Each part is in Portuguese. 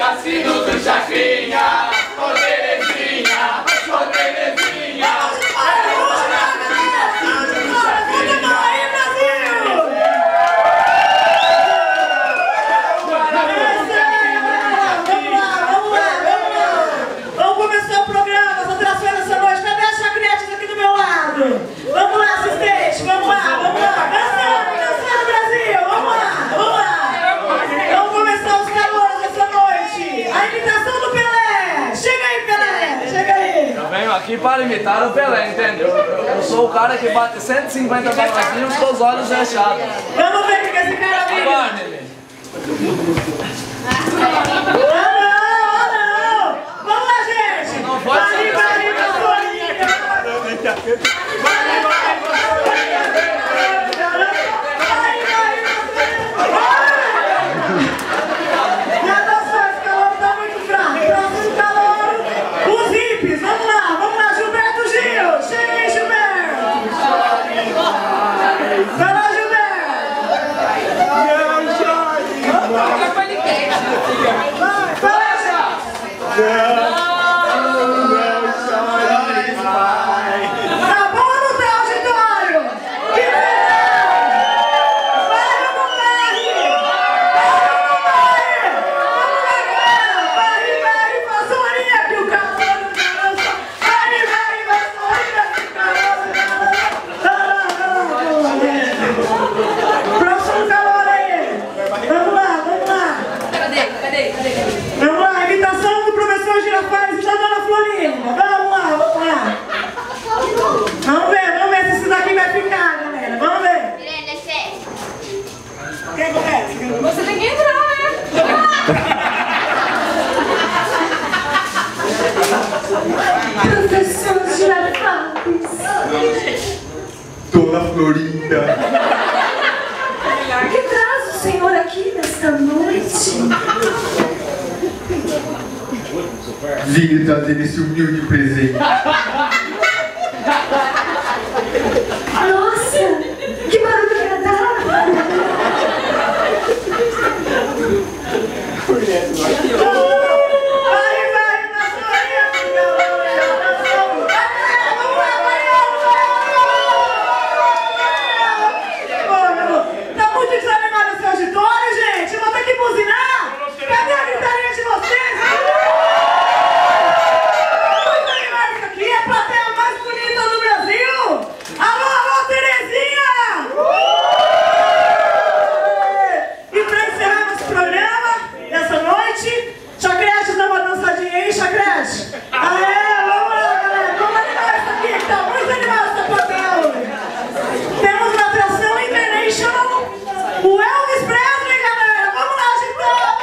Cassino do Chacrinha, ô Terezinha, ô Terezinha. Vamos começar o programa, as atrações dessa noite. Cadê as chacretes aqui do meu lado? Vamos lá, assistente, vamos lá. Dançando, Brasil, vamos lá. Vamos começar os calores dessa noite. A imitação do Pelé. Chega aí, Pelé, chega aí. Eu venho aqui para imitar o Pelé, entendeu? Eu sou o cara que bate 150 balazinhos com os olhos fechados. Vamos ver o que esse cara vive. Aguarde-me. Não. Vamos lá, gente. Não pode ser. E a dança, esse calor tá muito fraco. Próximo calor, os hippies. Vamos lá, Gilberto Gil. Chega aí, Gilberto. Vai lá, Gilberto. Vai, gente. Tá bom ou não tá, auditório? Que vai ou não vai, vassourinha que o calor não cansa. Vai, vassourinha que o calor não cansa. Próximo calor aí. Vamos lá. Cadê? Vamos lá, imitação do professor Girafales e da dona Florinda. Vamos lá. Vamos ver se isso daqui vai ficar, galera. Vamos ver. Quem começa? Você tem que entrar, né? Professor Girafales. Dona Florinda. O que traz o senhor aqui nesta noite? Vim trazer esse humilde presente. Nossa, que barulho agradável. Vai, vassourinha que o calor não cansa. Vamos lá. Tá muito desanimado esse auditório, gente? Eu vou ter que buzinar? Cadê a gritaria de vocês? Muito animado isso aqui, é a plateia mais bonita do Brasil! Alô, Terezinha! E pra encerrar nosso programa, dessa noite, Chacrete dá uma dançadinha aí, Chacrete! Aê, vamos lá, galera! Vamos animar isso aqui, que tá muito animado essa plateia hoje! Temos uma atração international, o Elvis Presley, galera! Vamos lá, agitando!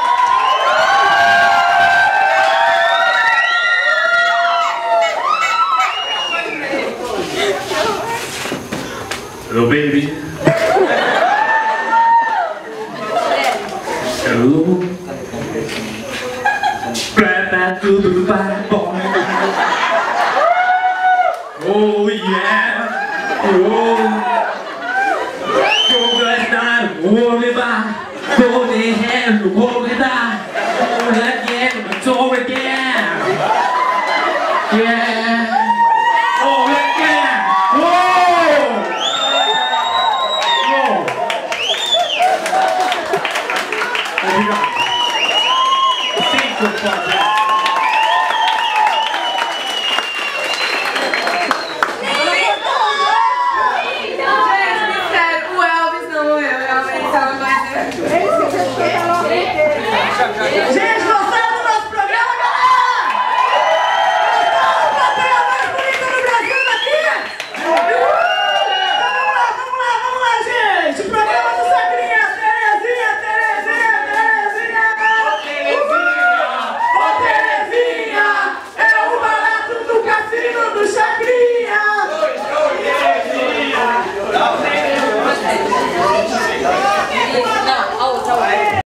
Hello, baby. Hello. Prata tudo para bom. Oh yeah. Vou gastar, vou levar, vou derreter, vou dar. Again, so again. Yeah. Oh again. Whoa. O Elvis não morreu, realmente tava mais. Gente,